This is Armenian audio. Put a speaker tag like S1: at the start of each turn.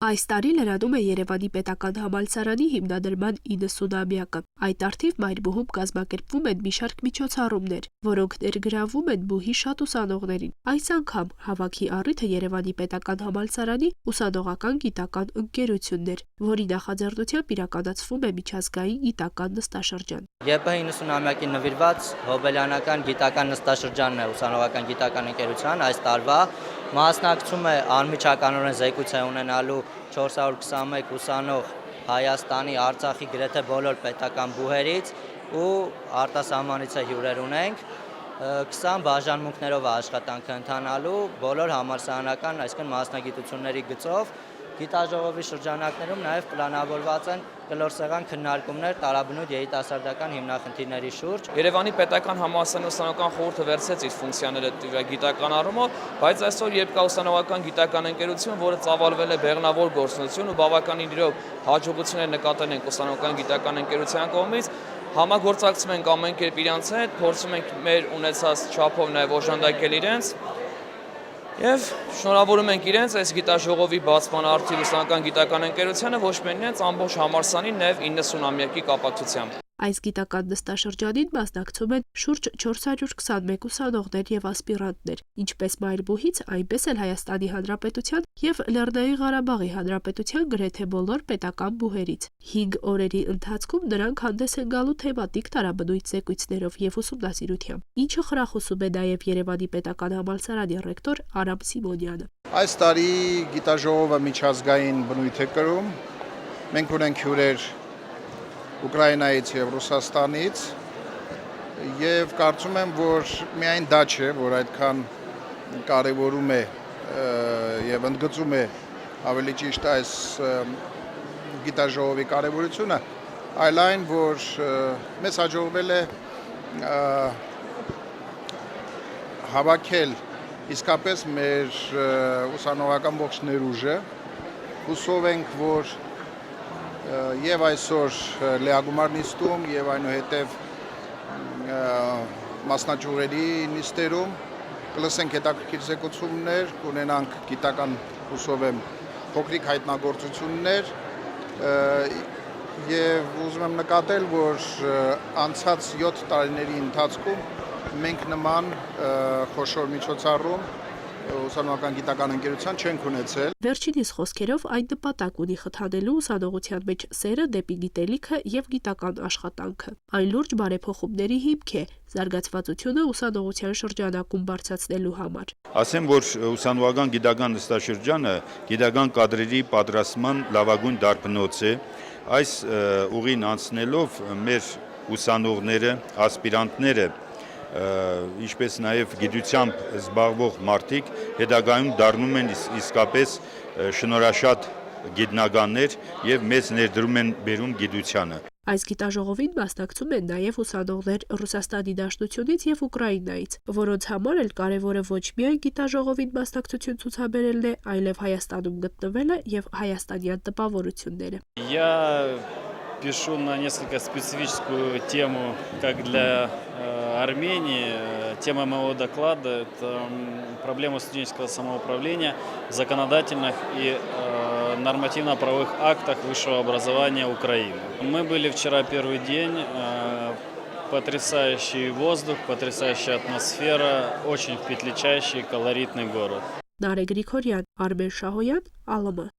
S1: Այս տարի լրանում է Երևանի պետական համալսարանի հիմնադրման 90-ամյակը։ Այդ արդիվ Մայրբուհում կազմակերպվում են մի շարք միջոցառումներ, որոնք ներգրավում են բուհի շատ ուսանողներին։ Այս անգամ հավաքի առիթը Երևանի պետական համալսարանի ուսանողական գիտական ընկերությունն էր, որի նախաձեռնությամբ իրականացվում է միջազգային գիտական նստաշրջան։
S2: ԵՊՀ 90-ամյակին նվիրված հոբելյանական գիտական նստաշրջանն է ուսանողական գիտական ընկերության այս տարվա մասնակցում է անմիջականորեն զեկույց է ունենալու 421 ուսանող Հայաստանի, Արցախի գրեթե բոլոր պետական բուհերից ու արտասահմանից է հյուրեր ունենք 20 բաժանմունքներով աշխատանքը ընթանալու բոլոր համալսարանական, այսինքն մասնագիտությունների գծով գիտաժողովի շրջանակներում նաև պլանավորված են կլորսեղան քննարկումներ տարաբնույթ երիտասարդական հիմնախնդիրների շուրջ։
S3: Երևանի պետական համալսարանի ուսանողական խորհուրդը վերցրեց իր ֆունկցիաները գիտական առումով, բայց այսօր երբ կա ուսանողական գիտական ընկերություն, որը ծավալվել է բեղնավոր գործունեություն ու բավականին իրոք հաջողություններ նկատել ենք ուսանողական գիտական ընկերության կողմից, համագործակցում ենք ամեն կերպ իրենց հետ, փորձում ենք մեր ունեցած չափով նաև օժանդակել իրենց Եվ շնորհավորում ենք իրենց այս գիտաժողովի բացման արդիվ ուսանողական գիտական ընկերությանը ոչ միայն իրենց ամբողջ համալսարանին, նաև 90-ամյակի կապակցությամբ։
S1: Այս գիտական նստաշրջանին մասնակցում են շուրջ 421 ուսանողներ եւ ասպիրանտներ, ինչպես Մայրբուհից, այնպես էլ Հայաստանի Հանրապետության եւ Լեռնային Ղարաբաղի Հանրապետության գրեթե բոլոր պետական բուհերից։ 5 օրերի ընթացքում նրանք հանդես են գալու թեմատիկ տարաբնույթ զեկույցներով եւ ուսումնասիրությամբ, ինչը խրախուսում է նաեւ Երևանի պետական համալսարանի ռեկտոր Արամ Սիմոնյանը։
S4: Այս տարի գիտաժողովը միջազգային բնույթ է կրում։ Մենք ունենք հյուրեր Ուկրաինայից եւ Ռուսաստանից եւ կարծում եմ, որ միայն դա չէ, որ այդքան կարեւորում է եւ ընդգծում է ավելի ճիշտ այս գիտաժողովի կարեւորությունը, այլ այն, որ մեզ հաջողվել է հավաքել իսկապես մեր ուսանողական ողջ ներուժը, հուսով ենք, որ եւ այսօր լեագումար նիստում եւ այնուհետեւ մասնաճյուղերի նիստերում կլսենք հետաքրքիր զեկուցումներ, կունենանք գիտական հուսով եմ փոքրիկ հայտնագործություններ եւ ուզում եմ նկատել, որ անցած 7 տարիների ընթացքում մենք նման խոշոր միջոցառում ուսանողական գիտական ընկերության չենք ունեցել։
S1: Վերջինիս խոսքերով այն նպատակ ունի խթանելու ուսանողության մեջ սերը դեպի գիտելիքը եւ գիտական աշխատանքը։ Այն լուրջ բարեփոխումների հիմք է զարգացվածությունը ուսանողության շրջանակում բարձրացնելու համար։
S5: Ասեմ, որ ուսանողական գիտական նստաշրջանը գիտական կադրերի պատրաստման լավագույն դարբնոց է։ Այս ուղին անցնելով մեր ուսանողները, ասպիրանտները ինչպես նաև գիտությամբ զբաղվող մարդիկ հետագայում դառնում են իսկապես շնորհաշատ գիտնականներ եւ մեծ ներդրում են բերում գիտությանը։
S1: Այս գիտաժողովին մասնակցում են նաև ուսանողներ Ռուսաստանի Դաշնությունից եւ Ուկրաինայից, որոնց համար էլ կարևորը ոչ միայն գիտաժողովին մասնակցություն ցուցաբերելն է, այլև Հայաստանում գտնվելը եւ հայաստանյան տպավորությունները։
S6: Пишу на несколько специфическую тему, как для Армении. Тема моего доклада – это проблема студенческого самоуправления в законодательных и нормативно-правовых актах высшего образования Украины. Мы были вчера первый день, потрясающий воздух, потрясающая атмосфера, очень впечатляющий, колоритный город.
S1: Նարեկ Գրիգորյան, Արմեն Շահոյան, ԱԼՄ